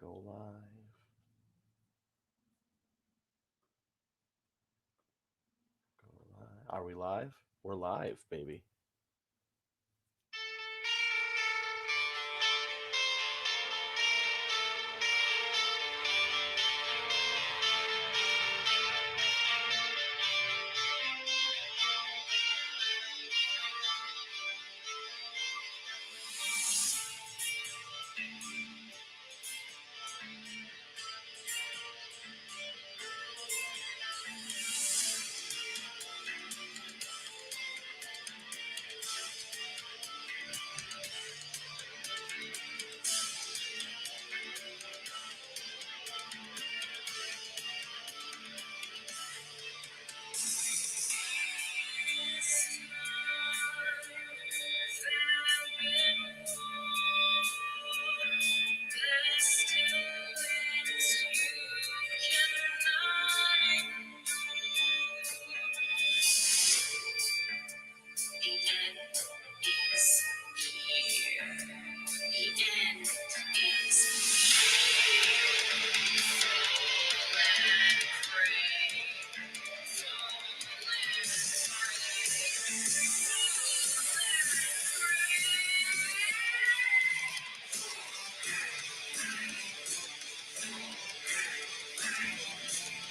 Go live. Go live. Are we live? We're live, baby.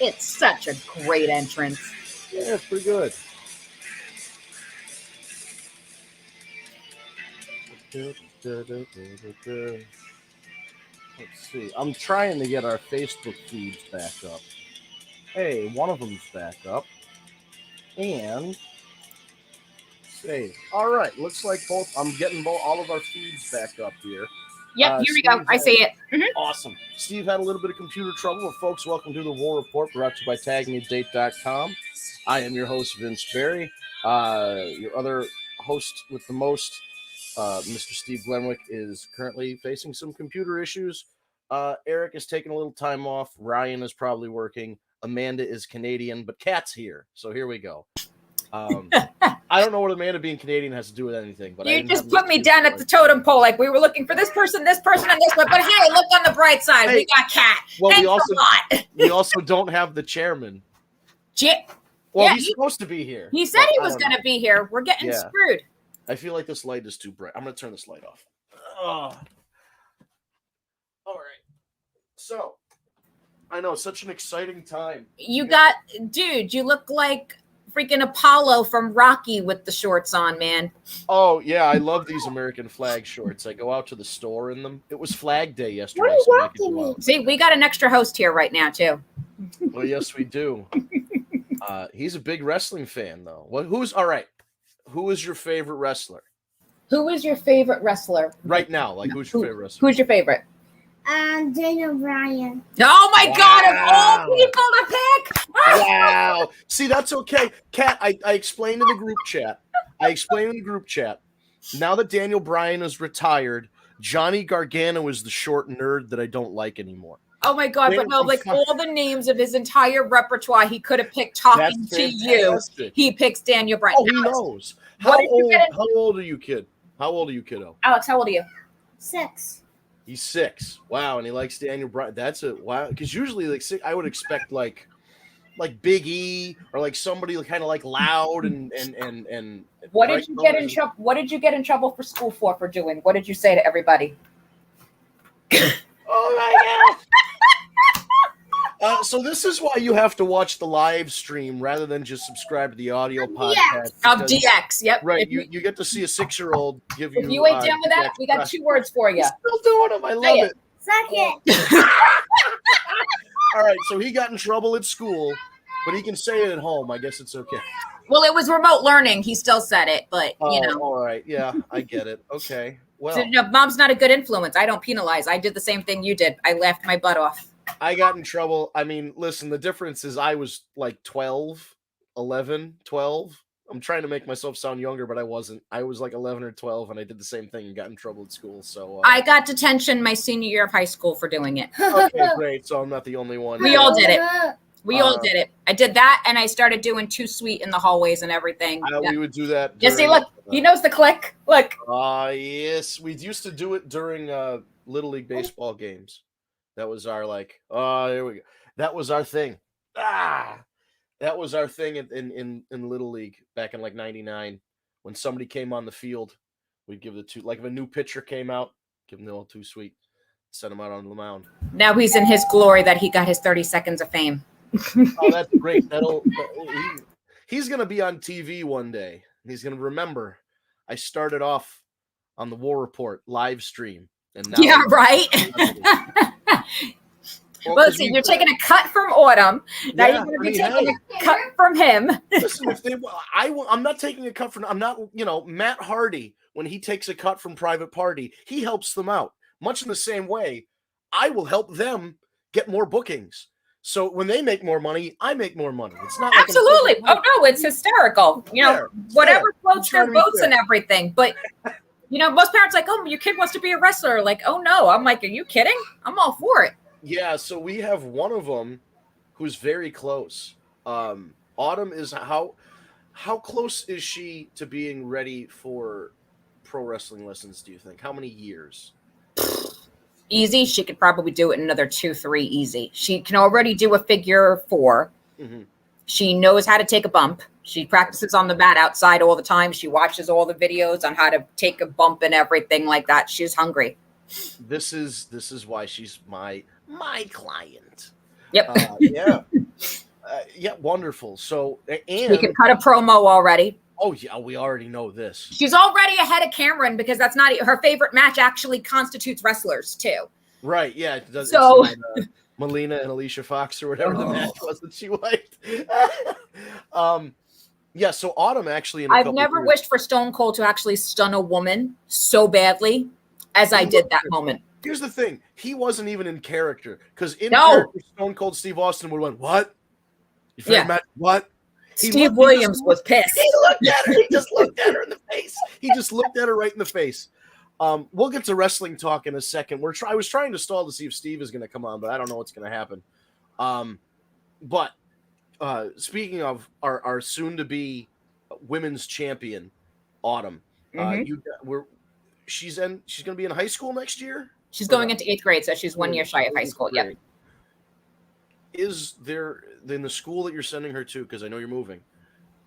It's such a great entrance. Yeah, it's pretty good. Let's see. I'm trying to get our Facebook feeds back up. Hey, one of them's back up. And save. All right. Looks like both. I'm getting all of our feeds back up here. Yep, here we go. I see it. Awesome. Steve had a little bit of computer trouble. Well, folks, welcome to the War Report, brought to you by TagMeADate.com. I am your host, Vince Berry. Your other host with the most, Mr. Steve Glenwick, is currently facing some computer issues. Eric is taking a little time off. Ryan is probably working. Amanda is Canadian, but Kat's here. So here we go. I don't know what Amanda being Canadian has to do with anything, but you just put me down at the totem pole like we were looking for this person, and this one. But hey, look on the bright side. Hey, we got Kat. Well, Thanks we also don't have the chairman. Well, he's supposed to be here. He said he was going to be here. We're getting screwed. I feel like this light is too bright. I'm going to turn this light off. All right. So, I know, such an exciting time. You look like freaking Apollo from Rocky with the shorts on, man. Oh, yeah, I love these American flag shorts. I go out to the store in them. It was Flag Day yesterday. See, we got an extra host here right now, too. Well, yes, we do. He's a big wrestling fan, though. All right. Who is your favorite wrestler? Who is your favorite wrestler? Right now, who's your favorite wrestler? Who's your favorite? Daniel Bryan. Oh my God! Of all people to pick. Wow. See, that's okay, Kat. I explained in the group chat. Now that Daniel Bryan is retired, Johnny Gargano is the short nerd that I don't like anymore. Oh my God! But no, all the names of his entire repertoire, he could have picked talking to you. He picks Daniel Bryan. Oh, he knows. How old are you, kid? How old are you, kiddo? Alex, how old are you? 6. He's 6. Wow, and he likes Daniel Bryan. That's a wow. Because usually, I would expect like Big E or somebody kind of loud and. What did you get in trouble? What did you get in trouble for school for doing? What did you say to everybody? Oh my God! So this is why you have to watch the live stream rather than just subscribe to the audio podcast. Of DX, yep. Right, you get to see a 6-year-old give you. If you ain't down with that, we got 2 words for you. Still doing them. I love it. Second. All right, so he got in trouble at school, but he can say it at home. I guess it's okay. Well, it was remote learning. He still said it, but you know. All right, yeah, I get it. Okay, well. So, mom's not a good influence. I don't penalize. I did the same thing you did. I laughed my butt off. I got in trouble. I mean, listen, the difference is I was 12. I'm trying to make myself sound younger, but I wasn't. I was 11 or 12, and I did the same thing and got in trouble at school. So I got detention my senior year of high school for doing it. Okay, great. So I'm not the only one. We all did it. We all did it. I did that, and I started doing Too Sweet in the hallways and everything. We would do that. Just see, look, he knows the click. Look. Yes, we used to do it during Little League baseball games. That was our like, oh, here we go. That was our thing. That was our thing in Little League back in like '99. When somebody came on the field, we'd give the two, like if a new pitcher came out, give him the old too sweet, send him out on the mound. Now he's in his glory that he got his 30 seconds of fame. Oh, that's great. He's going to be on TV one day. He's going to remember I started off on the War Report live stream. And now yeah, right. Well, see, you're taking a cut from Autumn. Now you're going to be taking a cut from him. Listen, I'm not taking a cut from. I'm not. Matt Hardy, when he takes a cut from Private Party, he helps them out. Much in the same way, I will help them get more bookings. So when they make more money, I make more money. It's not absolutely. Oh no, it's hysterical. Whatever floats their boats and everything. But most parents like, oh, your kid wants to be a wrestler. Like, oh no. I'm like, are you kidding? I'm all for it. Yeah, so we have one of them who's very close. Autumn is how close is she to being ready for pro wrestling lessons, do you think? How many years? Easy. She could probably do it in another 2-3 easy. She can already do a figure 4. Mm-hmm. She knows how to take a bump. She practices on the mat outside all the time. She watches all the videos on how to take a bump and everything like that. She's hungry. This is why she's my client. Yep. Yeah, wonderful. So, and we can cut a promo already. Oh yeah, we already know this. She's already ahead of Cameron because that's not her favorite match. Actually, constitutes wrestlers too. Right? Yeah. It does. So Melina and Alicia Fox or whatever the match was that she liked. Yeah. So Autumn actually. I've never wished for Stone Cold to actually stun a woman so badly as I did that moment. Here's the thing: he wasn't even in character because character, Stone Cold Steve Austin would have went, "What? Your favorite match? What?" Steve Williams was pissed. He looked at her. He just looked at her in the face. He just looked at her right in the face. We'll get to wrestling talk in a second. I was trying to stall to see if Steve is going to come on, but I don't know what's going to happen. But speaking of our soon-to-be women's champion, Autumn, she's going to be in high school next year. She's going into 8th grade, so she's 1 year shy of high school. Yep. Is there in the school that you're sending her to, because I know you're moving,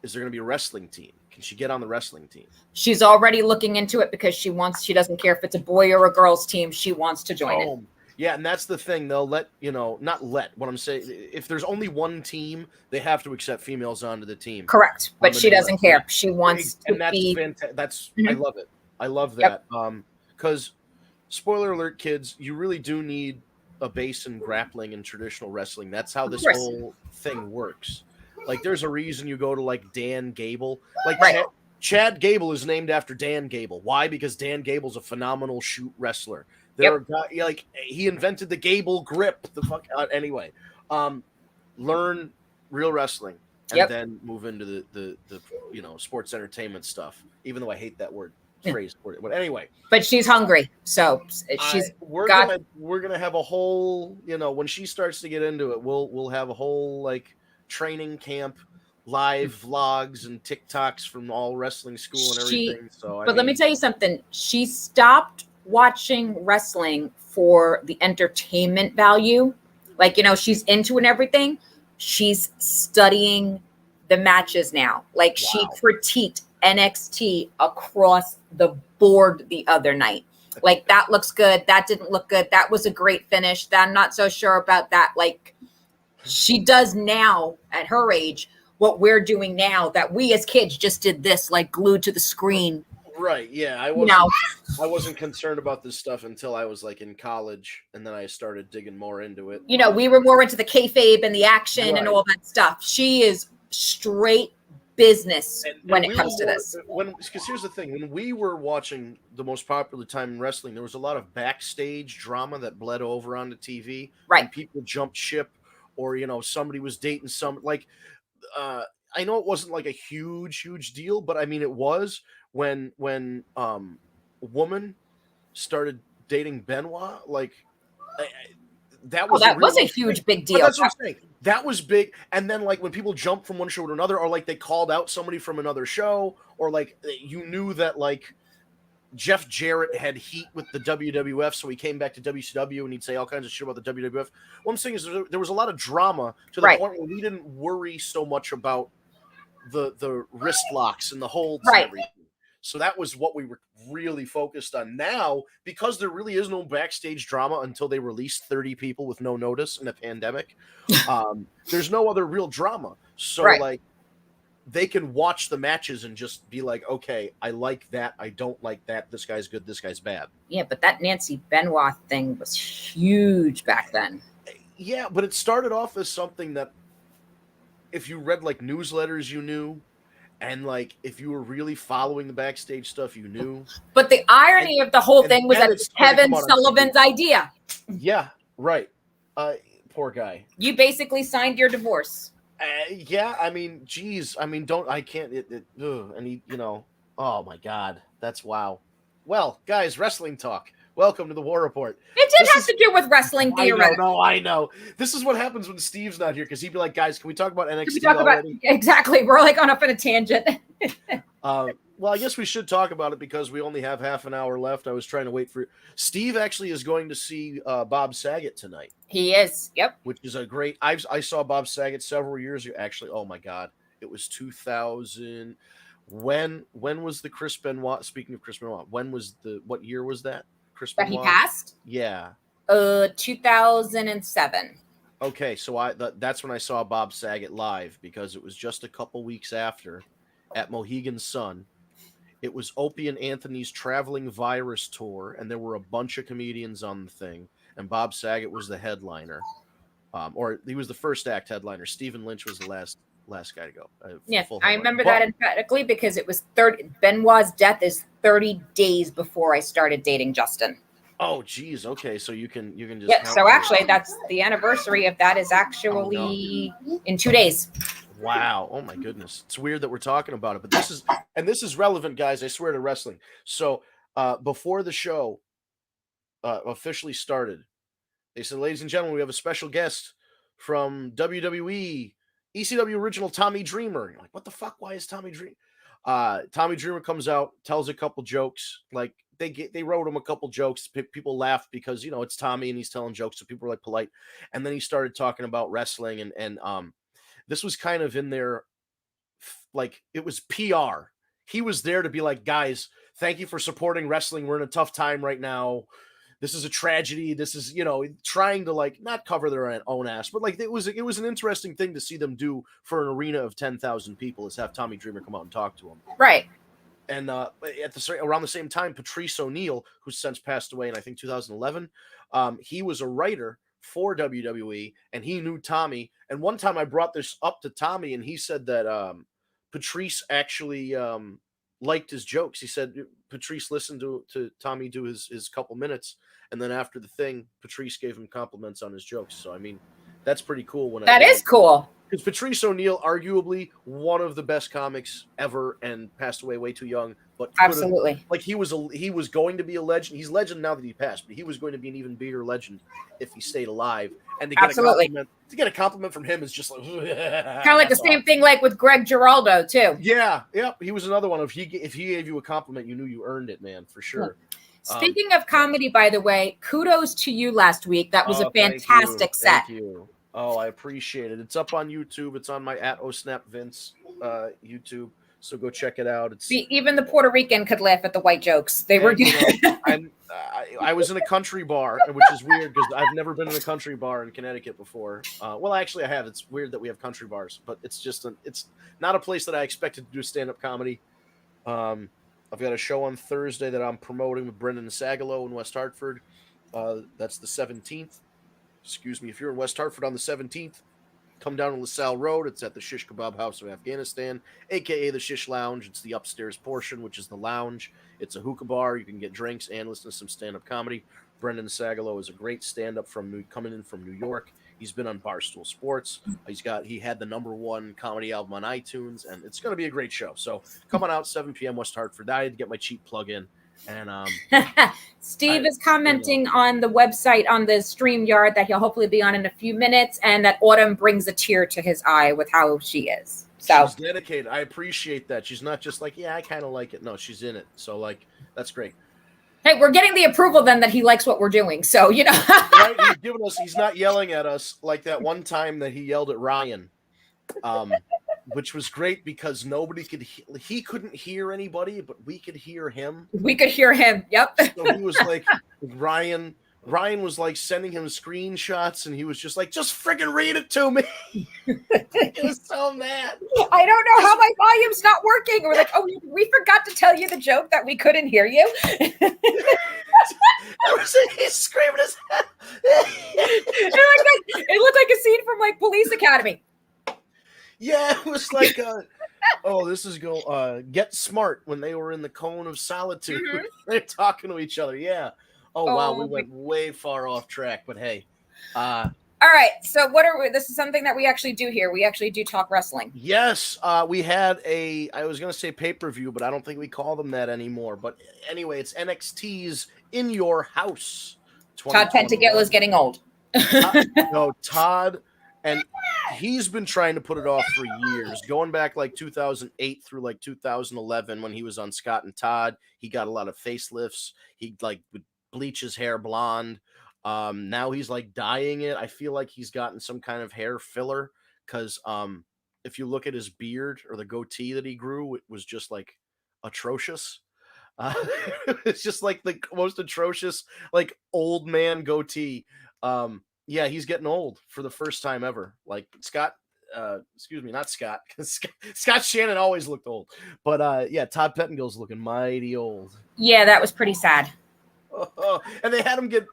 is there going to be a wrestling team? Can she get on the wrestling team? She's already looking into it because she doesn't care if it's a boy or a girl's team. She wants to join it. Yeah, and that's the thing. They'll what I'm saying, if there's only one team, they have to accept females onto the team. Correct. But she doesn't care. She wants to be. That's I love it. I love that. Because spoiler alert, kids, you really do need a base in grappling and traditional wrestling. That's how this whole thing works. Like, there's a reason you go to like Dan Gable. Like Chad Gable is named after Dan Gable. Why? Because Dan Gable's a phenomenal shoot wrestler. He invented the Gable grip. Anyway, learn real wrestling and then move into the sports entertainment stuff. Even though I hate that phrase for it, but anyway. But she's hungry, so we're gonna have a whole, when she starts to get into it, we'll have a whole like training camp, live vlogs and TikToks from all wrestling school and everything. Let me tell you something. She stopped watching wrestling for the entertainment value. Like, she's into it and everything. She's studying the matches now. Like, she critiqued NXT across the board the other night. Like, that looks good. That didn't look good. That was a great finish. I'm not so sure about that. Like, she does now at her age what we're doing now that we as kids just did this, like glued to the screen. Right. Yeah. I wasn't concerned about this stuff until I was like in college, and then I started digging more into it. We were more into the kayfabe and the action and all that stuff. She is straight business when it comes to this. Because here's the thing: when we were watching the most popular time in wrestling, there was a lot of backstage drama that bled over onto TV. Right. And people jumped ship, or somebody was dating I know it wasn't like a huge deal, but I mean it was when woman started dating Benoit. Like that was a huge big deal. That's what I'm saying. That was big. And then like when people jump from one show to another, or like they called out somebody from another show, or like you knew that like Jeff Jarrett had heat with the WWF, so he came back to WCW and he'd say all kinds of shit about the WWF. What I'm saying is there was a lot of drama to the Right. point where we didn't worry so much about the wrist locks and the holds Right. and everything. So that was what we were really focused on. Now, because there really is no backstage drama until they released 30 people with no notice in a pandemic, there's no other real drama. So Right. like they can watch the matches and just be like, okay, I like that. I don't like that. This guy's good. This guy's bad. Yeah, but that Nancy Benoit thing was huge back then. Yeah, but it started off as something that if you read like newsletters, you knew. And like if you were really following the backstage stuff, you knew. But the irony of the whole thing was then that it it's started to Kevin come out on Sullivan's idea. Yeah, right. Poor guy. You basically signed your divorce. Yeah, I mean, geez, I mean, I can't. And he, oh my God, that's wow. Well, guys, wrestling talk. Welcome to the War Report. It did have to do with wrestling theoretically. I know. This is what happens when Steve's not here because he'd be like, guys, can we talk about NXT Can we talk already? exactly? We're like on up in a tangent. Well, I guess we should talk about it because we only have half an hour left. I was trying to wait for Steve. Actually, is going to see Bob Saget tonight. He is. Yep. Which is a great. I saw Bob Saget several years ago. Actually, oh my God, it was 2000. When was the Chris Benoit? Speaking of Chris Benoit, what year was that? Chris That he Benoit? passed? Yeah. 2007. Okay, so that's when I saw Bob Saget live because it was just a couple weeks after at Mohegan Sun. It was Opie and Anthony's traveling virus tour, and there were a bunch of comedians on the thing, and Bob Saget was the headliner, or he was the first act headliner. Stephen Lynch was the last guy to go. Yeah, full I headliner. remember that emphatically because it was Benoit's death is 30 days before I started dating Justin. Oh, geez. Okay, so you can just. Yeah. count So it. actually, that's the anniversary of that is actually in 2 days. Wow. Oh my goodness. It's weird that we're talking about it, but this is relevant, guys. I swear to wrestling. So before the show officially started, they said, ladies and gentlemen, we have a special guest from WWE, ECW original Tommy Dreamer. And you're like, what the fuck? Why is Tommy Dreamer? Tommy Dreamer comes out, tells a couple jokes. Like they wrote him a couple jokes. People laughed because, it's Tommy and he's telling jokes. So people were like polite. And then he started talking about wrestling and this was kind of in their, like, it was PR. He was there to be like, guys, thank you for supporting wrestling. We're in a tough time right now. This is a tragedy. This is, trying to like not cover their own ass, but like it was an interesting thing to see them do for an arena of 10,000 people is have Tommy Dreamer come out and talk to him. Right. And around the same time, Patrice O'Neal, who's since passed away in, I think, 2011, he was a writer for WWE, and he knew Tommy. And one time I brought this up to Tommy, and he said that Patrice actually liked his jokes. He said Patrice listened to Tommy do his couple minutes, and then after the thing, Patrice gave him compliments on his jokes. So, I mean, that's pretty cool. That is cool. Because Patrice O'Neal, arguably one of the best comics ever, and passed away way too young. But Absolutely, like he was going to be a legend. He's a legend now that he passed, but he was going to be an even bigger legend if he stayed alive. And to get a compliment from him is just like kind of like the same thing, like with Greg Giraldo too. Yeah, he was another one. If he gave you a compliment, you knew you earned it, man, for sure. Speaking of comedy, by the way, kudos to you last week. That was a fantastic set. Thank you. Oh, I appreciate it. It's up on YouTube. It's on my @OSnapVince YouTube. So go check it out. Even the Puerto Rican could laugh at the white jokes. They were good. I was in a country bar, which is weird because I've never been in a country bar in Connecticut before. Well, actually, I have. It's weird that we have country bars, but it's not a place that I expected to do stand-up comedy. I've got a show on Thursday that I'm promoting with Brendan Sagalow in West Hartford. That's the 17th. Excuse me. If you're in West Hartford on the 17th, come down to LaSalle Road. It's at the Shish Kebab House of Afghanistan, a.k.a. the Shish Lounge. It's the upstairs portion, which is the lounge. It's a hookah bar. You can get drinks and listen to some stand-up comedy. Brendan Sagalow is a great stand-up coming in from New York. He's been on Barstool Sports. He had the #1 comedy album on iTunes, and it's going to be a great show. So come on out, 7 p.m. West Hartford. I had to get my cheap plug in. And Steve is commenting on the website on the StreamYard that he'll hopefully be on in a few minutes, and that Autumn brings a tear to his eye with how she is. So she's dedicated. I appreciate that. She's not just like, yeah, I kind of like it. No, she's in it. So like, That's great. Hey, we're getting the approval then that he likes what we're doing. So, Right? He's not yelling at us like that one time that he yelled at Ryan, which was great because nobody could, he couldn't hear anybody, but we could hear him. We could hear him. Yep. So he was like, Ryan was like sending him screenshots and he was just like, just freaking read it to me. He was so mad. I don't know how my volume's not working. We're like, oh, we forgot to tell you the joke that we couldn't hear you. He's screaming his head. It looked like a scene from like Police Academy. Yeah, it was like, this is Get Smart when they were in the Cone of Solitude. Mhm. They're talking to each other. Yeah. Oh, wow, we Oh, went way far off track, but hey. All right. So this is something that we actually do here. We actually do talk wrestling. Yes, we had I was going to say pay-per-view, but I don't think we call them that anymore. But anyway, it's NXT's In Your House. Todd Pentagill is getting old. No, Todd, and he's been trying to put it off for years, going back like 2008 through like 2011 when he was on Scott and Todd. He got a lot of facelifts. He like would bleach his hair blonde. Now he's like dyeing it. I feel like he's gotten some kind of hair filler because if you look at his beard or the goatee that he grew, it was just like atrocious. It's just like the most atrocious, like old man goatee. Yeah, he's getting old for the first time ever. Like Scott, not Scott. Scott Shannon always looked old, but yeah, Todd Pettengill's looking mighty old. Yeah, that was pretty sad. And they had him get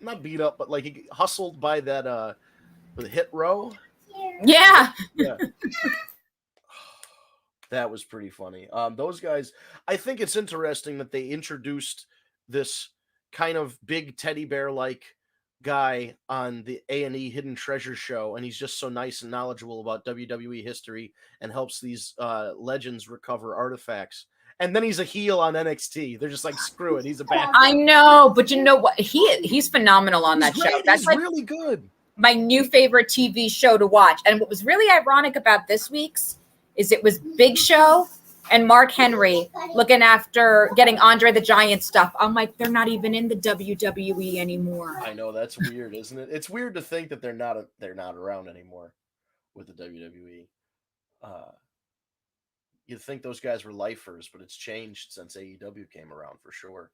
not beat up, but like he hustled by that the Hit Row. Yeah. Yeah. That was pretty funny. Those guys, I think it's interesting that they introduced this kind of big teddy bear like guy on the A&E Hidden Treasure show, and he's just so nice and knowledgeable about WWE history and helps these legends recover artifacts. And then he's a heel on NXT. They're just like, screw it, he's a bad. I know, but you know what? He's phenomenal on that show. That's he's like really good. my new favorite TV show to watch. And what was really ironic about this week's is it was Big Show and Mark Henry looking after getting Andre the Giant stuff. I'm like, they're not even in the WWE anymore. I know, that's weird, isn't it? It's weird to think that they're not around anymore with the WWE. You'd think those guys were lifers, but it's changed since AEW came around for sure.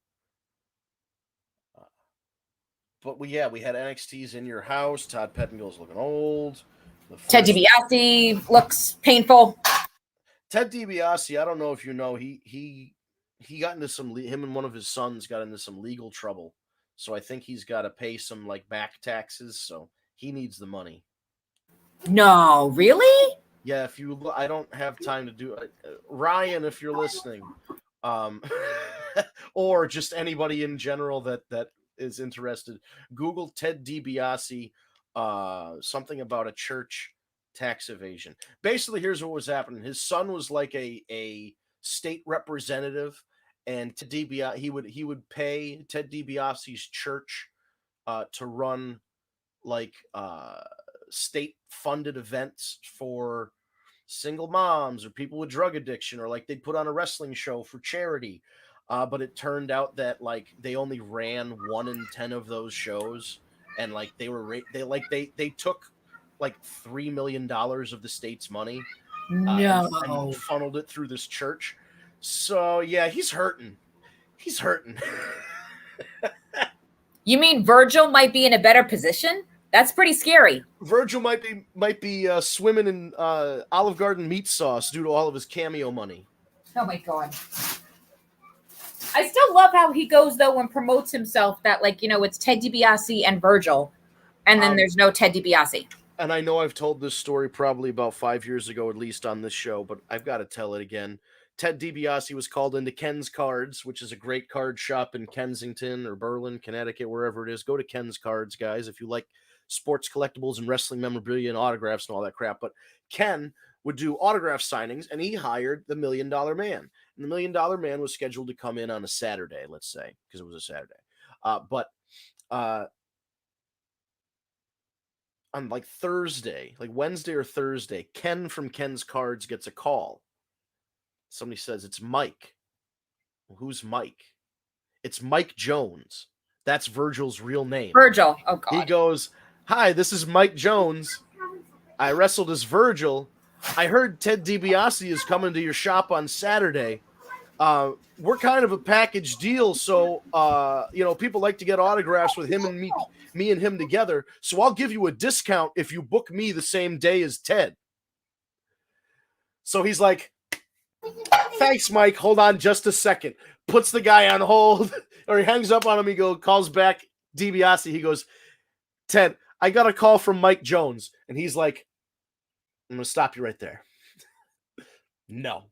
But we had NXT's In Your House. Todd Pettengill's looking old. Ted DiBiase looks painful. Ted DiBiase, I don't know if you know, he got into him and one of his sons got into some legal trouble. So I think he's got to pay some like back taxes. So he needs the money. No, really? Yeah, I don't have time to do it. Ryan, if you're listening, or just anybody in general that is interested, Google Ted DiBiase, something about a church tax evasion. Basically, here's what was happening. His son was like a state representative, and Ted DiBiase, he would pay Ted DiBiase's church to run like state funded events for single moms or people with drug addiction, or like they'd put on a wrestling show for charity. But it turned out that like they only ran 1 in 10 of those shows, and like they took like $3 million of the state's money and funneled it through this church. So yeah, he's hurting. You mean Virgil might be in a better position? That's pretty scary. Virgil might be swimming in Olive Garden meat sauce due to all of his cameo money. Oh my God. I still love how he goes though and promotes himself that like, it's Ted DiBiase and Virgil, and then there's no Ted DiBiase. And I know I've told this story probably about 5 years ago, at least on this show, but I've got to tell it again. Ted DiBiase was called into Ken's Cards, which is a great card shop in Kensington or Berlin, Connecticut, wherever it is. Go to Ken's Cards, guys, if you like sports collectibles and wrestling memorabilia and autographs and all that crap. But Ken would do autograph signings, and he hired the $1 Million Man. And the $1 Million Man was scheduled to come in on a Saturday, let's say, because it was a Saturday. But on like Thursday, like Wednesday or Thursday, Ken from Ken's Cards gets a call. Somebody says, it's Mike. Well, who's Mike? it's Mike Jones. That's Virgil's real name. Virgil. Oh He God. goes, "Hi, this is Mike Jones. I wrestled as Virgil. I heard Ted DiBiase is coming to your shop on Saturday. We're kind of a package deal, so people like to get autographs with him and me and him together. So I'll give you a discount if you book me the same day as Ted." So he's like, "Thanks, Mike. Hold on just a second." Puts the guy on hold, or he hangs up on him. He calls back DiBiase. He goes, "Ted, I got a call from Mike Jones," and he's like, "I'm gonna stop you right there." No.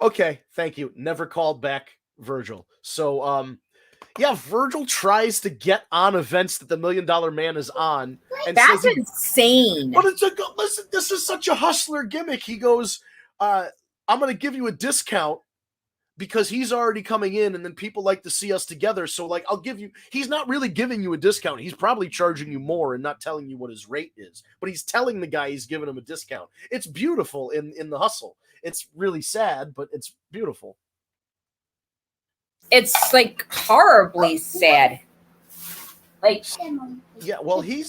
Okay, thank you. Never called back Virgil. So, Virgil tries to get on events that the $1 Million Man is on, and That's says insane. but listen, this is such a hustler gimmick. He goes, "I'm going to give you a discount because he's already coming in, and then people like to see us together. So, like, I'll give you." He's not really giving you a discount. He's probably charging you more and not telling you what his rate is. But he's telling the guy he's giving him a discount. It's beautiful in the hustle. It's really sad, but it's beautiful. It's like horribly sad. Like, Yeah, well, they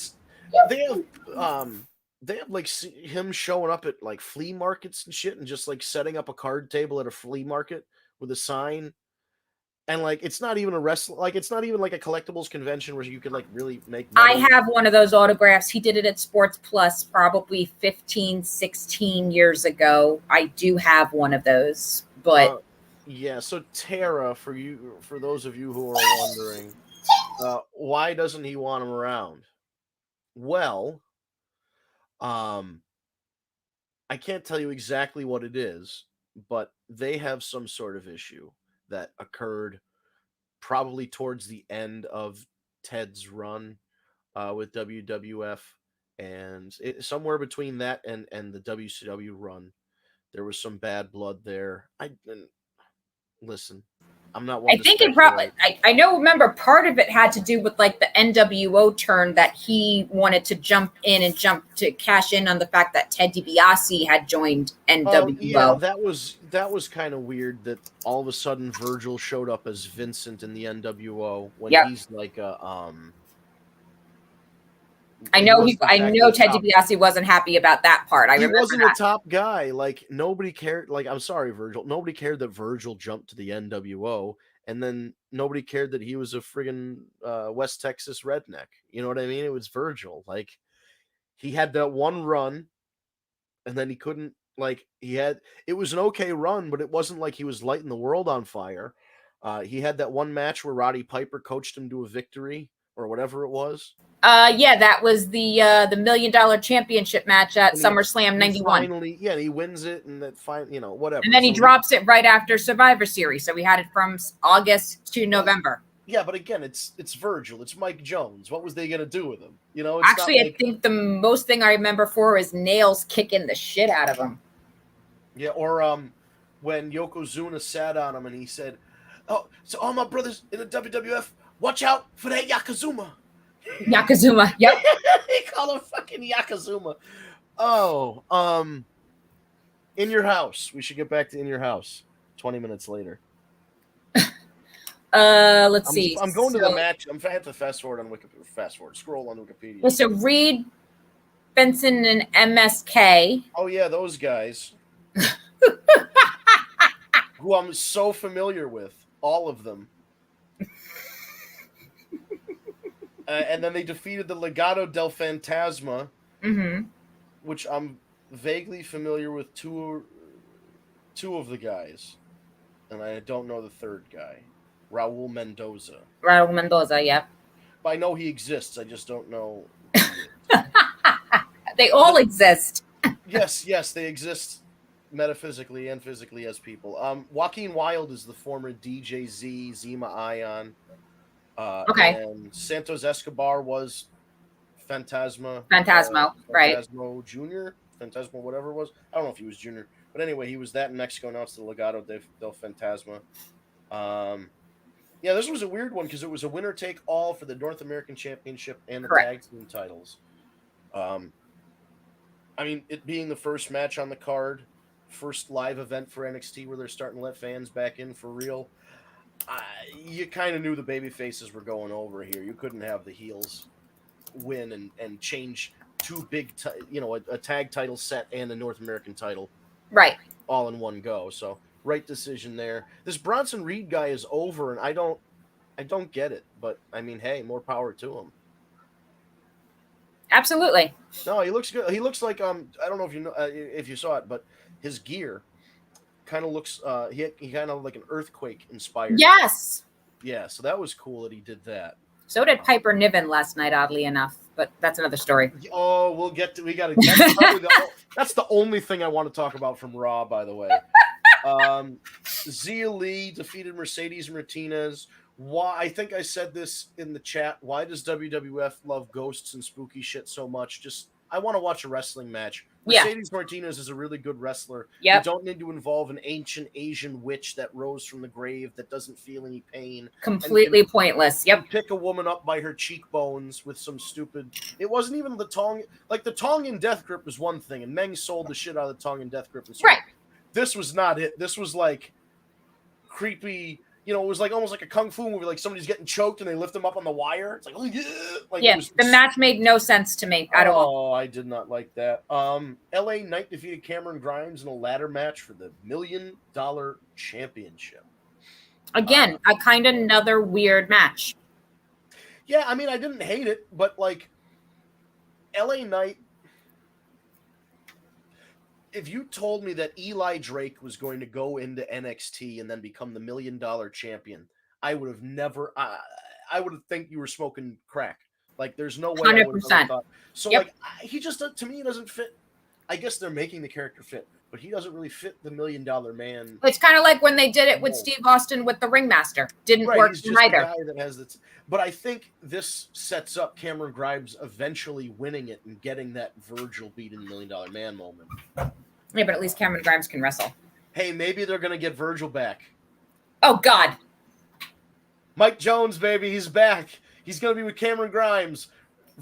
have like him showing up at like flea markets and shit, and just like setting up a card table at a flea market with a sign, and like it's not even it's not even like a collectibles convention where you could like really make money. I have one of those autographs. He did it at Sports Plus probably 15, 16 years ago. I do have one of those, but yeah. So Tara, for those of you who are wondering, why doesn't he want him around? Well, I can't tell you exactly what it is, but they have some sort of issue that occurred probably towards the end of Ted's run with WWF, and somewhere between that and the WCW run, there was some bad blood there. Listen, I'm not one I to think it speculate. probably, remember part of it had to do with like the NWO turn, that he wanted to jump to cash in on the fact that Ted DiBiase had joined NWO. Yeah, that was kind of weird that all of a sudden Virgil showed up as Vincent in the NWO when he's like a I know Ted DiBiase wasn't happy about that part. He wasn't a top guy. Like, nobody cared. Like, I'm sorry, Virgil. Nobody cared that Virgil jumped to the NWO, and then nobody cared that he was a friggin' West Texas redneck. You know what I mean? It was Virgil. Like, he had that one run, and then he couldn't. Like, it was an okay run, but it wasn't like he was lighting the world on fire. He had that one match where Roddy Piper coached him to a victory, or whatever it was. That was the $1 Million Championship match at SummerSlam '91. Finally, he wins it, and that whatever. And then he drops it right after Survivor Series, so we had it from August to November. Yeah, but again, it's Virgil, it's Mike Jones. What was they gonna do with him? Actually, I think the most thing I remember is Nails kicking the shit out of him. Yeah, or when Yokozuna sat on him and he said, "Oh, so all my brothers in the WWF, watch out for that Yokozuna." Yokozuna, yep. They call him fucking Yokozuna. Oh, In Your House. We should get back to In Your House. 20 minutes later. Let's see. I'm going to the match. I have to fast forward on Wikipedia. Scroll on Wikipedia. Well, so Reed, Benson, and MSK. Oh yeah, those guys. Who I'm so familiar with, all of them. And then they defeated the Legado del Fantasma, which I'm vaguely familiar with two of the guys, and I don't know the third guy, Raul Mendoza. Yep. But I know he exists. I just don't know. They all exist. Yes, they exist metaphysically and physically as people. Joaquin Wilde is the former DJ Z, Zima Ion. Okay. And Santos Escobar was Phantasmo, right? Phantasmo Junior, Phantasmo, whatever it was. I don't know if he was Junior, but anyway, he was that in Mexico. Now it's the Legado del Fantasma. This was a weird one because it was a winner take all for the North American Championship and the tag team titles. I mean, it being the first match on the card, first live event for NXT where they're starting to let fans back in for real. you kind of knew the baby faces were going over here. You couldn't have the heels win and change two big, a tag title set and a North American title Right. all in one go. So right decision there. This Bronson Reed guy is over, and I don't get it. But I mean, hey, more power to him. Absolutely. No, he looks good. He looks like I don't know if you know if you saw it, but his gear kind of looks he kind of like an earthquake inspired. Yes. Yeah, so that was cool that he did that. So did Piper Niven last night, oddly enough, but that's another story. Oh, we got to. That's the only thing I want to talk about from Raw, by the way. Zia Lee defeated Mercedes Martinez. Why? I think I said this in the chat. Why does WWF love ghosts and spooky shit so much? I want to watch a wrestling match. Mercedes Martinez is a really good wrestler. Yep. You don't need to involve an ancient Asian witch that rose from the grave that doesn't feel any pain. Completely pointless. Yep. Pick a woman up by her cheekbones with some stupid. It wasn't even the Tong. Like the Tongan Death Grip was one thing, and Meng sold the shit out of the Tongan Death Grip. Right. This was not it. This was like creepy. It was like almost like a kung fu movie. Like somebody's getting choked and they lift them up on the wire. It's like, oh yeah. The match made no sense to me at all. Oh, I did not like that. LA Knight defeated Cameron Grimes in a ladder match for the $1 million championship. Again, a kind of another weird match. Yeah, I mean, I didn't hate it, but like LA Knight. If you told me that Eli Drake was going to go into NXT and then become the $1 million champion, I would have never. I would have think you were smoking crack. Like, there's no way. 100%. I would have thought. So, like, he just to me doesn't fit. I guess they're making the character fit, but he doesn't really fit the $1 million man. It's kind of like when they did it with Steve Austin with the Ringmaster. Didn't work he's just either. The guy that has this. But I think this sets up Cameron Grimes eventually winning it and getting that Virgil beating $1 million man moment. Yeah, but at least Cameron Grimes can wrestle. Hey, maybe they're going to get Virgil back. Oh, God. Mike Jones, baby, he's back. He's going to be with Cameron Grimes.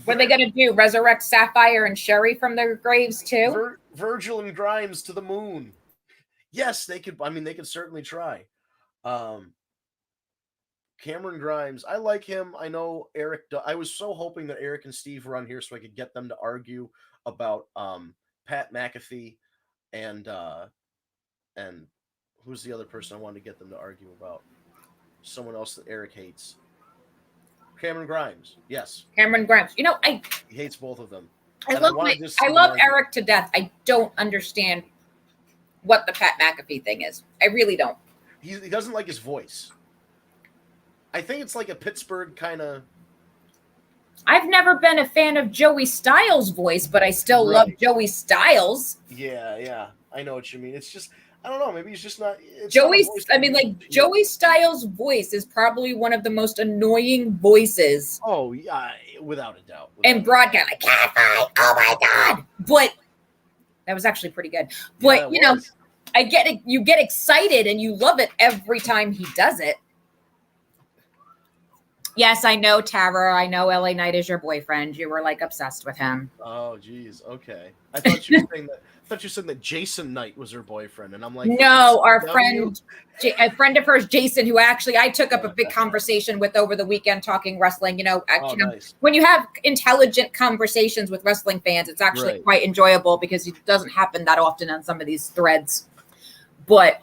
What are they going to do? Resurrect Sapphire and Sherry from their graves, too? Virgil and Grimes to the moon. Yes, they could. I mean, they could certainly try. Cameron Grimes, I like him. I know Eric. I was so hoping that Eric and Steve were on here so I could get them to argue about Pat McAfee and who's the other person I wanted to get them to argue about? Someone else that Eric hates. Cameron Grimes. Yes. Cameron Grimes. He hates both of them. I love Eric to death. I don't understand what the Pat McAfee thing is. I really don't. He doesn't like his voice. I think it's like a Pittsburgh kind of. I've never been a fan of Joey Styles' voice, but I still love Joey Styles. Yeah. I know what you mean. It's just, I don't know. Maybe he's just not. Joey Styles' voice is probably one of the most annoying voices. Oh, yeah, without a doubt. And broadcast, like, can't fight. Oh my God. But that was actually pretty good. But, I get it. You get excited and you love it every time he does it. Yes, I know, Tara. I know LA Knight is your boyfriend. You were like obsessed with him. Oh, geez. Okay. I thought you were saying that Jason Knight was her boyfriend, and I'm like, no, a friend of hers, Jason, who actually I took up a big conversation with over the weekend talking wrestling. Nice. When you have intelligent conversations with wrestling fans, it's actually quite enjoyable because it doesn't happen that often on some of these threads. But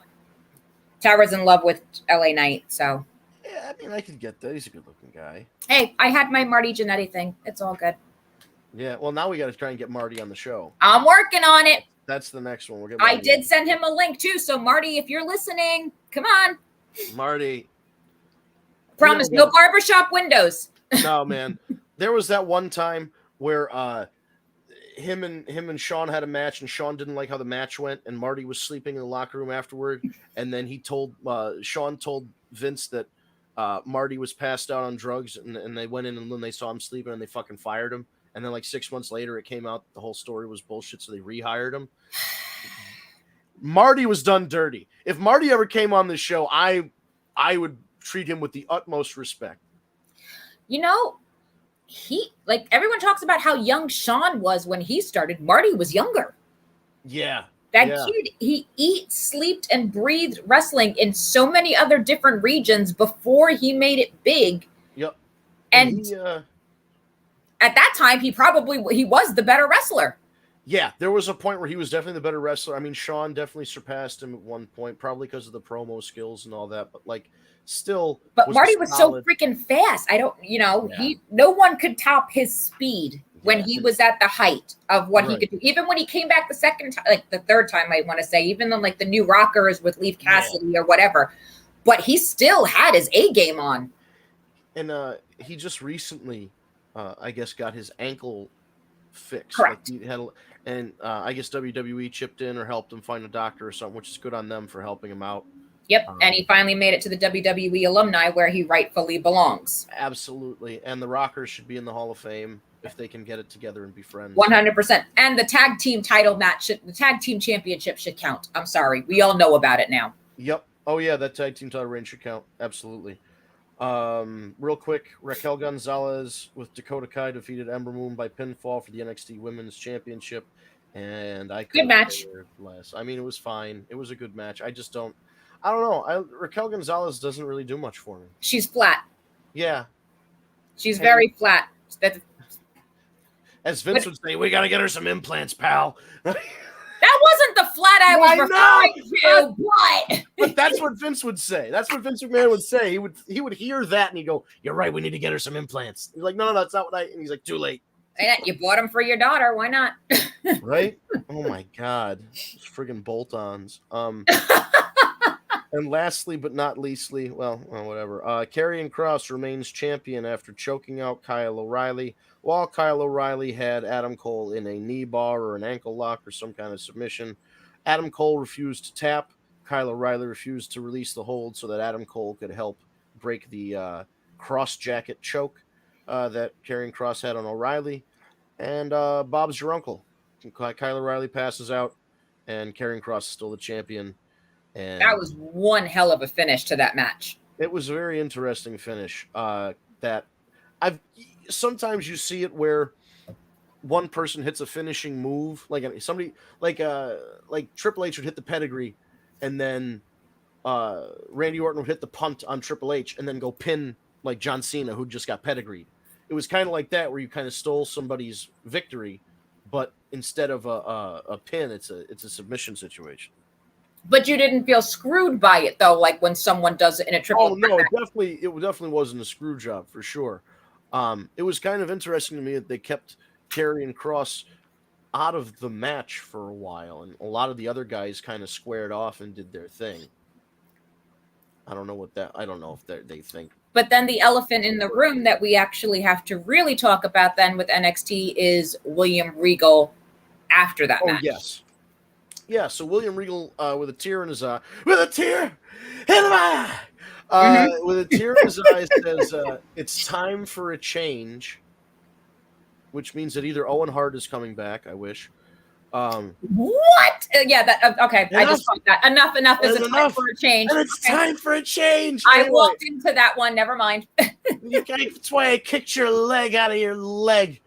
Tara's in love with LA Knight, so. Yeah, I mean, I could get that. He's a good-looking guy. Hey, I had my Marty Jannetty thing. It's all good. Yeah, well, now we got to try and get Marty on the show. I'm working on it. That's the next one. I did send him a link, too. So, Marty, if you're listening, come on. Marty. Promise, no barbershop windows. No, man. There was that one time where him and Sean had a match, and Sean didn't like how the match went, and Marty was sleeping in the locker room afterward, and then Sean told Vince that Marty was passed out on drugs, and they went in and then they saw him sleeping and they fucking fired him. And then like 6 months later, it came out the whole story was bullshit, so they rehired him. Marty was done dirty. If Marty ever came on this show, I would treat him with the utmost respect. Everyone talks about how young Sean was when he started. Marty was younger. Yeah. That Yeah. kid, he eats, slept, and breathed wrestling in so many other different regions before he made it big. Yep. And he, at that time, he was the better wrestler. yeah, there was a point where he was definitely the better wrestler. I mean, Sean definitely surpassed him at one point, probably because of the promo skills and all that. But like, still, But was Marty a was solid- so freaking fast. I don't, Yeah. no one could top his speed when Yeah. he was at the height of what he Right. could do. Even when he came back the second time, like the third time, I want to say, even on like the New Rockers with Leaf Cassidy or whatever. But he still had his A game on. And he just recently, I guess, got his ankle fixed. Correct. Like he had, I guess WWE chipped in or helped him find a doctor or something, which is good on them for helping him out. Yep. And he finally made it to the WWE alumni where he rightfully belongs. Absolutely. And the Rockers should be in the Hall of Fame if they can get it together and be friends. 100%. And the tag team title match, the tag team championship should count. I'm sorry. We all know about it now. Yep. Oh, yeah, that tag team title reign should count. Absolutely. Real quick, Raquel Gonzalez with Dakota Kai defeated Ember Moon by pinfall for the NXT Women's Championship. And I Good match. Less. I mean, it was fine. It was a good match. I don't know. Raquel Gonzalez doesn't really do much for me. She's flat. Yeah. She's very flat. As Vince would say, we got to get her some implants, pal. That wasn't the flat I was referring to, but But that's what Vince would say. That's what Vince McMahon would say. He would hear that and he'd go, "You're right. We need to get her some implants." He's like, "No, that's not what I." And he's like, "Too late." you bought them for your daughter. Why not? Right? Oh my God, those friggin' bolt-ons. And lastly, but not leastly, well, whatever. Karrion Kross remains champion after choking out Kyle O'Reilly, while Kyle O'Reilly had Adam Cole in a knee bar or an ankle lock or some kind of submission. Adam Cole refused to tap. Kyle O'Reilly refused to release the hold so that Adam Cole could help break the cross jacket choke that Karrion Kross had on O'Reilly. And Bob's your uncle. Kyle O'Reilly passes out, and Karrion Kross is still the champion. And that was one hell of a finish to that match. It was a very interesting finish. That sometimes you see it where one person hits a finishing move, like somebody like Triple H would hit the pedigree, and then Randy Orton would hit the punt on Triple H, and then go pin like John Cena, who just got pedigreed. It was kind of like that, where you kind of stole somebody's victory, but instead of a pin, it's a submission situation. But you didn't feel screwed by it, though, like when someone does it in a triple. Oh no, it definitely wasn't a screw job for sure. It was kind of interesting to me that they kept Karrion Kross out of the match for a while, and a lot of the other guys kind of squared off and did their thing. I don't know if they think. But then the elephant in the room that we actually have to really talk about then with NXT is William Regal after that match. Yes. Yeah, so William Regal with a tear in his eye, with a tear in my eye, with a tear in his eye says, "It's time for a change," which means that either Owen Hart is coming back. I wish. What? Yeah. Okay. Enough. I just thought that enough is a time for a change. And it's time for a change. I walked into that one. Never mind. That's why I kicked your leg out of your leg.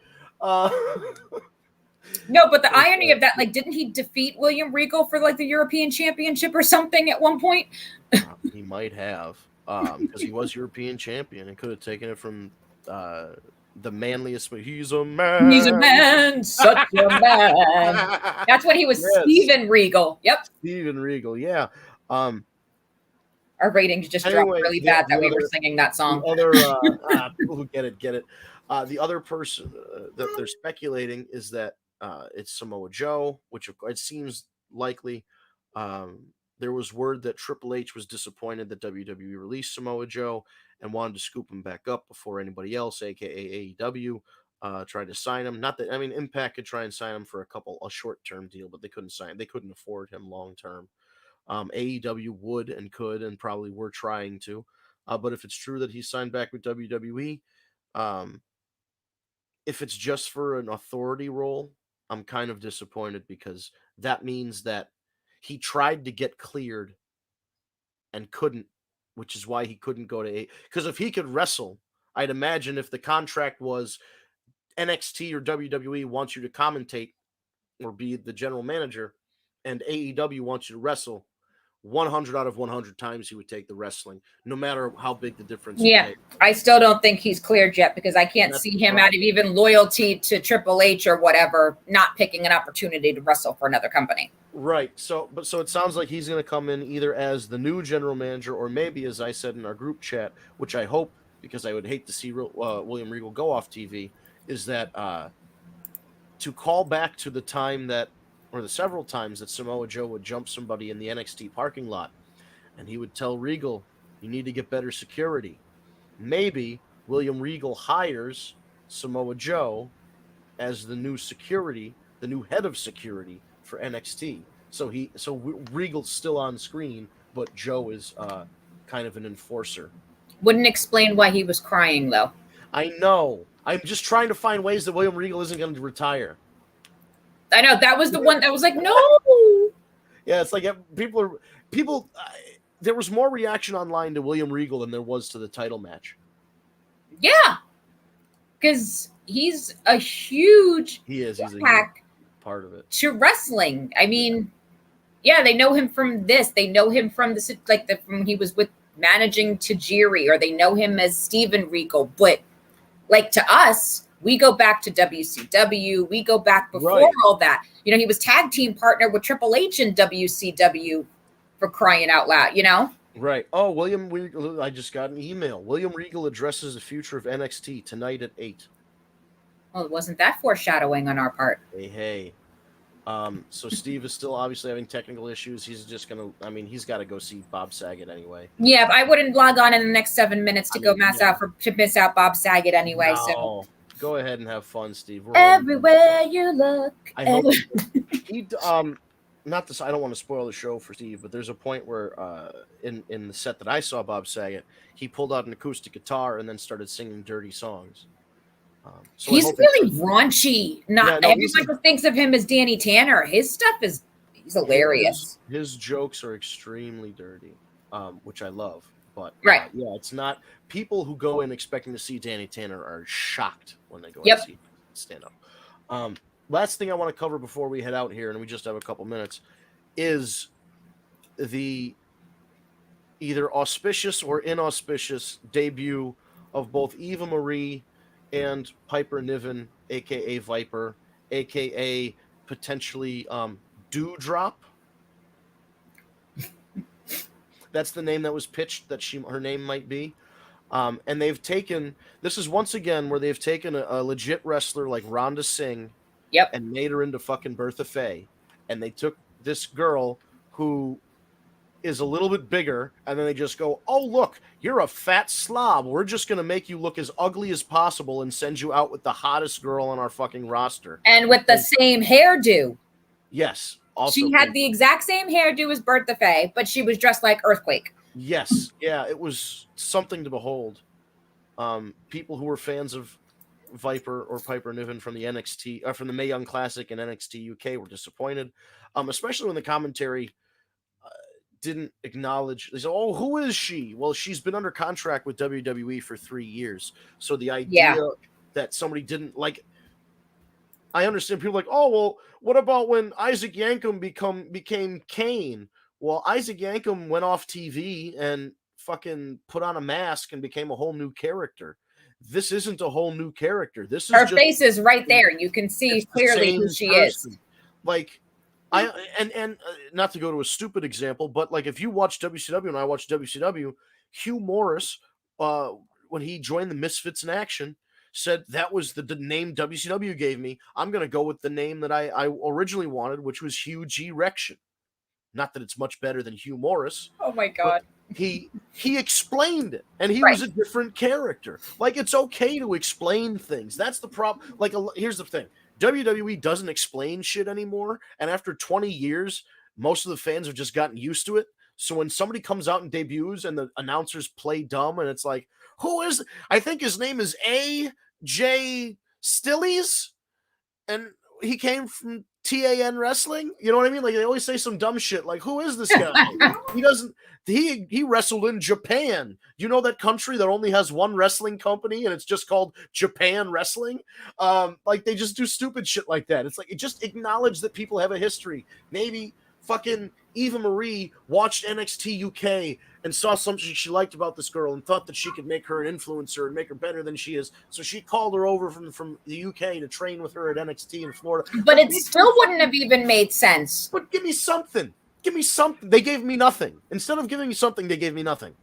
No, but the irony of that, like, didn't he defeat William Regal for like the European Championship or something at one point? He might have, because he was European champion and could have taken it from the manliest. But he's a man. He's a man, such a man. That's when he was Steven Regal. Yep. Steven Regal. Yeah. Our ratings just dropped really bad that we were singing that song. Other people who get it. The other person that they're speculating is that it's Samoa Joe, which it seems likely. There was word that Triple H was disappointed that WWE released Samoa Joe and wanted to scoop him back up before anybody else, aka AEW, tried to sign him. Not that Impact could try and sign him for a short-term deal, but they couldn't afford him long-term. AEW would and could and probably were trying to, but if it's true that he signed back with WWE, if it's just for an authority role, I'm kind of disappointed, because that means that he tried to get cleared and couldn't, which is why he couldn't go to because if he could wrestle, I'd imagine if the contract was NXT or WWE wants you to commentate or be the general manager, and AEW wants you to wrestle, 100 out of 100 times he would take the wrestling, no matter how big the difference. Yeah, I still don't think he's cleared yet because I can't see him out of even loyalty to Triple H or whatever, not picking an opportunity to wrestle for another company. Right. So it sounds like he's going to come in either as the new general manager or maybe, as I said in our group chat, which I hope, because I would hate to see William Regal go off TV, is that to call back to the time that, or the several times that Samoa Joe would jump somebody in the NXT parking lot, and he would tell Regal, you need to get better security. Maybe William Regal hires Samoa Joe as the new security, the new head of security for NXT. So Regal's still on screen, but Joe is kind of an enforcer. Wouldn't explain why he was crying, though. I know. I'm just trying to find ways that William Regal isn't going to retire. I know that was the one that was like, no. Yeah, it's like people. There was more reaction online to William Regal than there was to the title match. Yeah, because he's a huge He's a huge part of it to wrestling. I mean, yeah, they know him from this. They know him from from he was with managing Tajiri, or they know him as Steven Regal. But like to us, we go back to WCW. We go back before all that. You know, he was tag team partner with Triple H in WCW, for crying out loud, you know? Right. Oh, William Regal, I just got an email. William Regal addresses the future of NXT tonight at 8. Well, wasn't that foreshadowing on our part? Hey. So Steve is still obviously having technical issues. He's just going to, he's got to go see Bob Saget anyway. Yeah, but I wouldn't log on in the next 7 minutes to miss out Bob Saget anyway. No. So go ahead and have fun, Steve. Everywhere you look. I hope he not this. I don't want to spoil the show for Steve, but there's a point where in the set that I saw Bob Saget, he pulled out an acoustic guitar and then started singing dirty songs. So he's really raunchy. Everyone just thinks of him as Danny Tanner. His stuff he's hilarious. His jokes are extremely dirty, which I love. But yeah, it's not people who go in expecting to see Danny Tanner are shocked when they go and see stand up. Last thing I want to cover before we head out here, and we just have a couple minutes, is the either auspicious or inauspicious debut of both Eva Marie and Piper Niven, a.k.a. Viper, a.k.a. potentially Dewdrop. That's the name that was pitched that her name might be. And they've taken, this is once again where they've taken a legit wrestler like Rhonda Singh and made her into fucking Bertha Faye. And they took this girl who is a little bit bigger, and then they just go, oh, look, you're a fat slob. We're just going to make you look as ugly as possible and send you out with the hottest girl on our fucking roster. And with the same hairdo. Yes. Also, she had the exact same hairdo as Bertha Faye, but she was dressed like Earthquake. Yes. Yeah, it was something to behold. People who were fans of Viper or Piper Niven from the NXT, from the Mae Young Classic and NXT UK were disappointed, especially when the commentary didn't acknowledge. They said, oh, who is she? Well, she's been under contract with WWE for 3 years. So the idea that somebody didn't like, I understand people like, oh, well, what about when Isaac Yankem became Kane? Well, Isaac Yankem went off TV and fucking put on a mask and became a whole new character. This isn't a whole new character. This is her face is right there. You can see clearly who she is. Like, and not to go to a stupid example, but like if you watch WCW and I watch WCW, Hugh Morris, when he joined the Misfits in Action, said that was the name WCW gave me. I'm going to go with the name that I originally wanted, which was Hugh G. Rection. Not that it's much better than Hugh Morris. Oh my God. He explained it, and he was a different character. Like, it's okay to explain things. That's the problem. Like, here's the thing. WWE doesn't explain shit anymore, and after 20 years, most of the fans have just gotten used to it. So when somebody comes out and debuts and the announcers play dumb and it's like, who is, I think his name is A.J. Stillies, and he came from TAN Wrestling. You know what I mean? Like, they always say some dumb shit like, who is this guy? He wrestled in Japan. You know that country that only has one wrestling company and it's just called Japan Wrestling? Like, they just do stupid shit like that. It's like, just acknowledge that people have a history. Maybe fucking Eva Marie watched NXT UK and saw something she liked about this girl and thought that she could make her an influencer and make her better than she is. So she called her over from the UK to train with her at NXT in Florida. But it still wouldn't have even made sense. But give me something. Give me something. They gave me nothing. Instead of giving me something, they gave me nothing.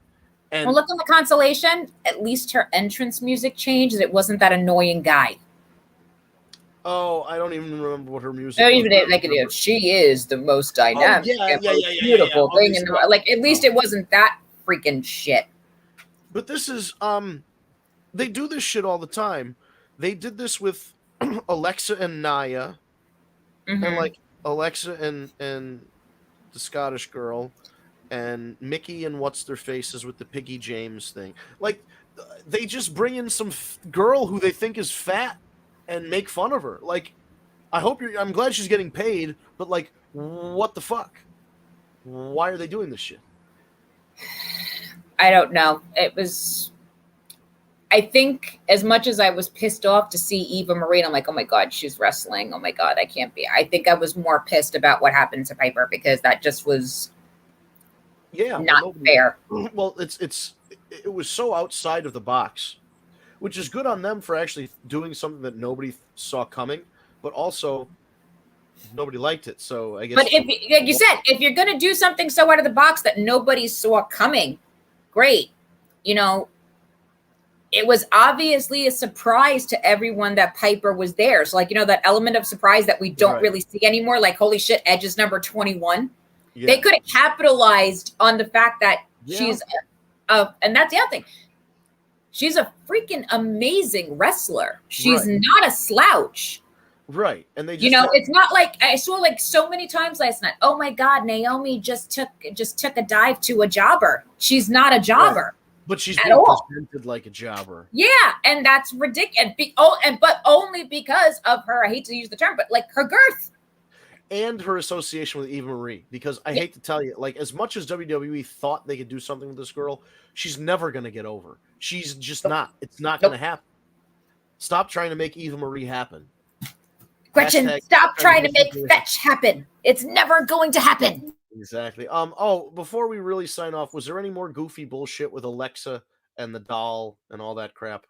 And Well, look on the consolation. At least her entrance music changed. It wasn't that annoying guy. oh, I don't even remember what her music No, was. even like it is. She is the most dynamic, yeah, and yeah, most yeah, yeah, beautiful yeah. thing in the world. Like at least it wasn't that freaking shit. But this is they do this shit all the time. They did this with Alexa and Naya, and Mhm. like Alexa and the Scottish girl, and Mickey and what's their faces with the Piggy James thing. Like they just bring in some girl who they think is fat and make fun of her. Like I'm glad she's getting paid, but like what the fuck? Why are they doing this shit? I don't know. It was. I think as much as I was pissed off to see Eva Marie, and I'm like, oh my God, she's wrestling. Oh my God, I can't be. I think I was more pissed about what happened to Piper because that just was Yeah, not fair. Well, it was so outside of the box, which is good on them for actually doing something that nobody saw coming, but also nobody liked it. So I guess. But if, like you said, if you're going to do something so out of the box that nobody saw coming, great. You know, it was obviously a surprise to everyone that Piper was there. So, like, you know, that element of surprise that we don't Right. really see anymore. Like, holy shit, Edge is number 21. Yeah. They could have capitalized on the fact that Yeah. she's, and that's the other thing. She's a freaking amazing wrestler. She's Right. not a slouch. Right, and they just You know, it's not like I saw like so many times last night. Oh my God, Naomi just took a dive to a jobber. She's not a jobber. but she's at being all. presented like a jobber. Yeah, and that's ridiculous. But only because of her. I hate to use the term, but like her girth. And her association with Eva Marie, because I hate to tell you, like as much as WWE thought they could do something with this girl, she's never going to get over. She's just not. It's not going to happen. Stop trying to make Eva Marie happen. Gretchen, Hashtag stop trying to make Hashtag- fetch happen. It's never going to happen. Exactly. Oh, before we really sign off, was there any more goofy bullshit with Alexa and the doll and all that crap?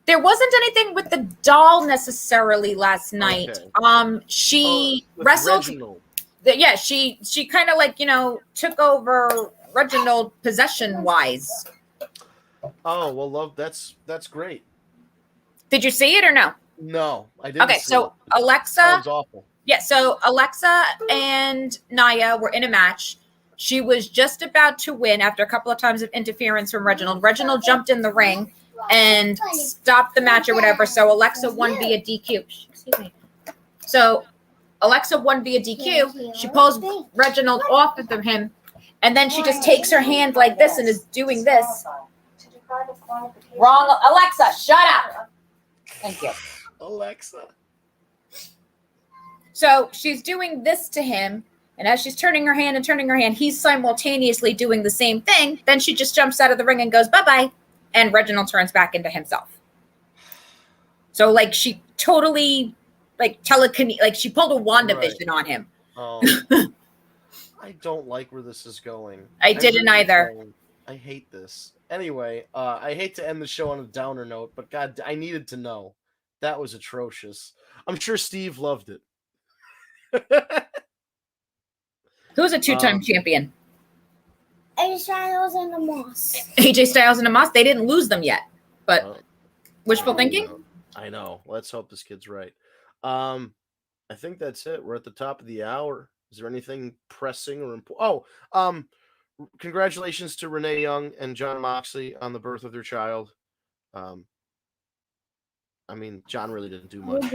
There wasn't anything with the doll necessarily last night. Okay. She With wrestled. Reginald. Yeah, she kind of like, you know, took over Reginald possession wise. Oh well, love. That's great. Did you see it or no? No, I didn't. Okay, see so it. It Alexa, sounds awful. yeah, so Alexa and Naya were in a match. She was just about to win after a couple of times of interference from Reginald. Reginald jumped in the ring and stopped the match or whatever. So Alexa won via DQ. Excuse me. So Alexa won via DQ. She pulls Reginald off of him, and then she just takes her hand like this and is doing this. Wrong, Alexa, shut up. Thank you. Alexa. So she's doing this to him, and as she's turning her hand, he's simultaneously doing the same thing. Then she just jumps out of the ring and goes, bye-bye. And Reginald turns back into himself. So, like, she totally, like, she pulled a WandaVision on him. Oh, I don't like where this is going. I didn't really either. don't. I hate this. Anyway, I hate to end the show on a downer note, but God, I needed to know. That was atrocious. I'm sure Steve loved it. Who's a two-time champion? AJ Styles and the Moss. AJ Styles and Amos. They didn't lose them yet. But Oh, wishful thinking? I know. Let's hope this kid's right. I think that's it. We're at the top of the hour. Is there anything pressing or important? Congratulations to Renee Young and John Moxley on the birth of their child. I mean, John really didn't do much.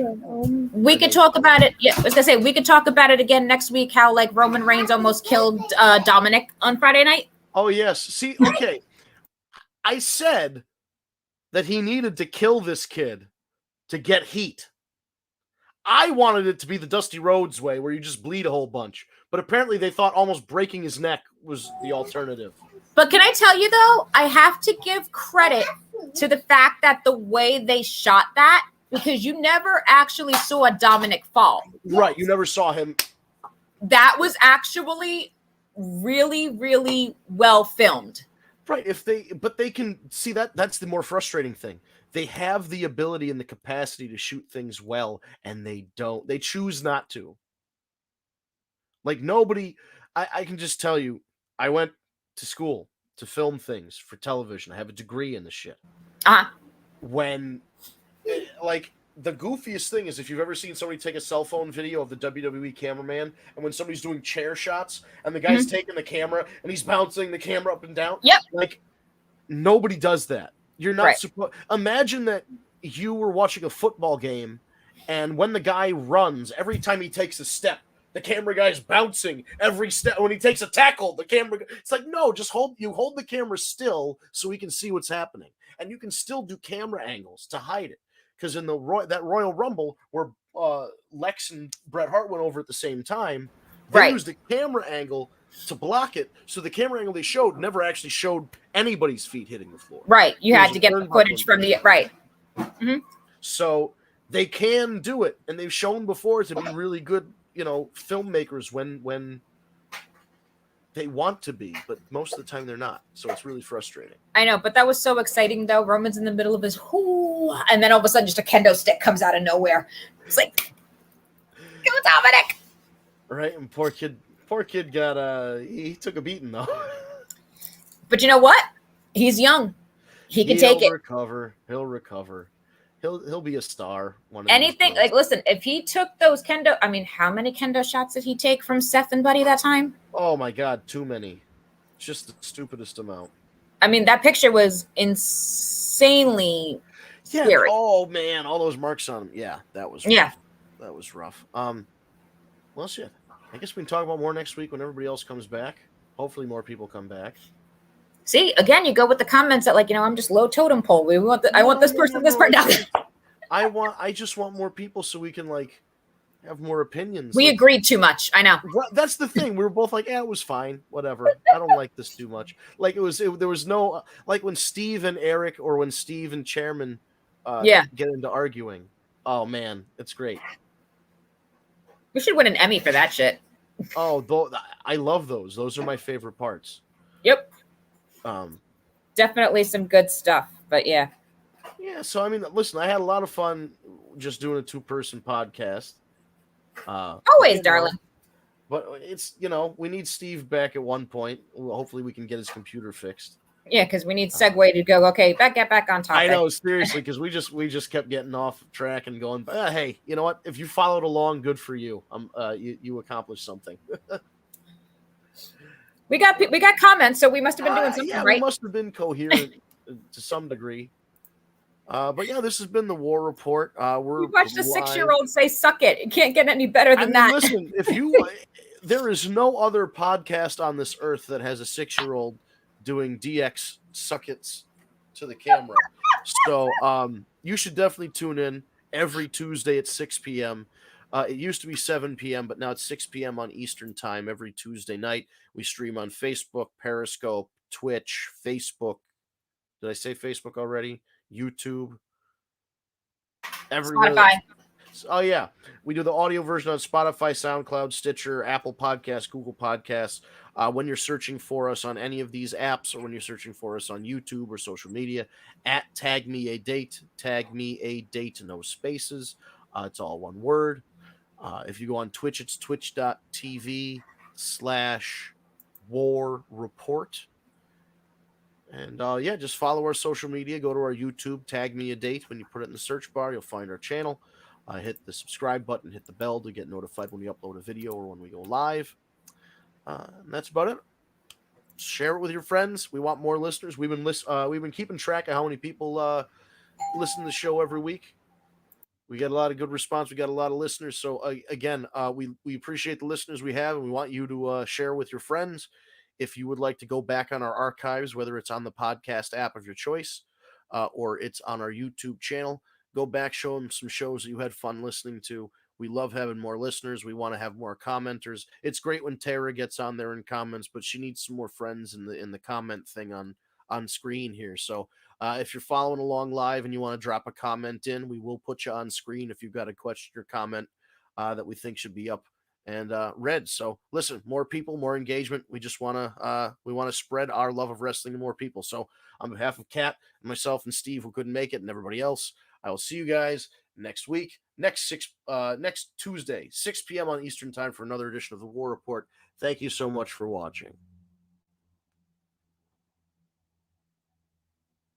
We could talk about it. Yeah, I was gonna say we could talk about it again next week. How like Roman Reigns almost killed Dominic on Friday night. Oh yes. See, okay. I said that he needed to kill this kid to get heat. I wanted it to be the Dusty Rhodes way, where you just bleed a whole bunch. But apparently, they thought almost breaking his neck was the alternative. But can I tell you though, I have to give credit to the fact that the way they shot that, because you never actually saw Dominic fall. Right. You never saw him. that was actually really, really well filmed. Right. But they can see that's the more frustrating thing. They have the ability and the capacity to shoot things well, and they don't. They choose not to. Like nobody, I can just tell you, I went to school to film things for television. I have a degree in the shit. Uh-huh. When, like, the goofiest thing is if you've ever seen somebody take a cell phone video of the WWE cameraman, and when somebody's doing chair shots, and the guy's taking the camera and he's bouncing the camera up and down. Yep. Like, nobody does that. You're not Right. supposed. Imagine that you were watching a football game, and when the guy runs, every time he takes a step, the camera guy's bouncing every step. When he takes a tackle, the camera. It's like, no, just hold the camera still so we can see what's happening, and you can still do camera angles to hide it. Because in that Royal Rumble where Lex and Bret Hart went over at the same time, they used the camera angle to block it, so the camera angle they showed never actually showed anybody's feet hitting the floor. Right. You had to get the footage from the right. Mm-hmm. So they can do it, and they've shown before to be really good, filmmakers when they want to be, but most of the time they're not. So it's really frustrating. I know, but that was so exciting though. Roman's in the middle of his whoo, and then all of a sudden just a kendo stick comes out of nowhere. It's like, go Dominic. Right, and poor kid got he took a beating though. But you know what? He's young. He can take it. He'll recover. He'll be a star. Anything like, listen, if he took those kendo, I mean, how many kendo shots did he take from Seth and Buddy that time? Oh my God, too many. Just the stupidest amount. I mean, that picture was insanely scary. Oh man, all those marks on him. Yeah, that was rough. Yeah. That was rough. Well, shit. I guess we can talk about more next week when everybody else comes back. Hopefully, more people come back. See, again, you go with the comments that, like, I'm just low totem pole. I want this person, this part. I just want more people so we can have more opinions. We agreed too much. I know. That's the thing. We were both like, yeah, it was fine. Whatever. I don't like this too much. There was no, like when Steve and Eric or when Steve and Chairman get into arguing. Oh man, it's great. We should win an Emmy for that shit. Oh, I love those. Those are my favorite parts. Yep. Definitely some good stuff, but yeah. Yeah, so I mean, listen, I had a lot of fun just doing a 2-person podcast. Always, darling. But it's, we need Steve back at one point. Hopefully we can get his computer fixed. Yeah, because we need segue to go, okay, get back on topic. I know, seriously, because we just kept getting off track and going, hey, you know what? If you followed along, good for you. You accomplished something. We got comments, so we must have been doing something right. We must have been coherent to some degree. But yeah, this has been the War Report. We watched a 6-year-old say "suck it." It can't get any better than that. Listen, there is no other podcast on this earth that has a 6-year-old doing DX suck it's to the camera. So you should definitely tune in every Tuesday at 6 p.m. It used to be 7 p.m., but now it's 6 p.m. on Eastern time every Tuesday night. We stream on Facebook, Periscope, Twitch, Facebook. Did I say Facebook already? YouTube. Everywhere. Spotify. Oh, yeah. We do the audio version on Spotify, SoundCloud, Stitcher, Apple Podcasts, Google Podcasts. When you're searching for us on any of these apps or when you're searching for us on YouTube or social media, at Tag Me A Date, no spaces. It's all one word. If you go on Twitch, it's twitch.tv/War Report. And just follow our social media. Go to our YouTube, Tag Me A Date. When you put it in the search bar, you'll find our channel. Hit the subscribe button, hit the bell to get notified when we upload a video or when we go live. And that's about it. Share it with your friends. We want more listeners. We've been keeping track of how many people listen to the show every week. We got a lot of good response. We got a lot of listeners. So again, we appreciate the listeners we have, and we want you to share with your friends. If you would like to go back on our archives, whether it's on the podcast app of your choice or it's on our YouTube channel, go back, show them some shows that you had fun listening to. We love having more listeners. We want to have more commenters. It's great when Tara gets on there and comments, but she needs some more friends in the comment thing on screen here. So if you're following along live and you want to drop a comment in, we will put you on screen if you've got a question or comment that we think should be up and Red. So listen, more people, more engagement. We just want to spread our love of wrestling to more people. So on behalf of Kat and myself and Steve, who couldn't make it, and everybody else, I will see you guys next week, next Tuesday, 6 p.m. on Eastern Time for another edition of the War Report. Thank you so much for watching.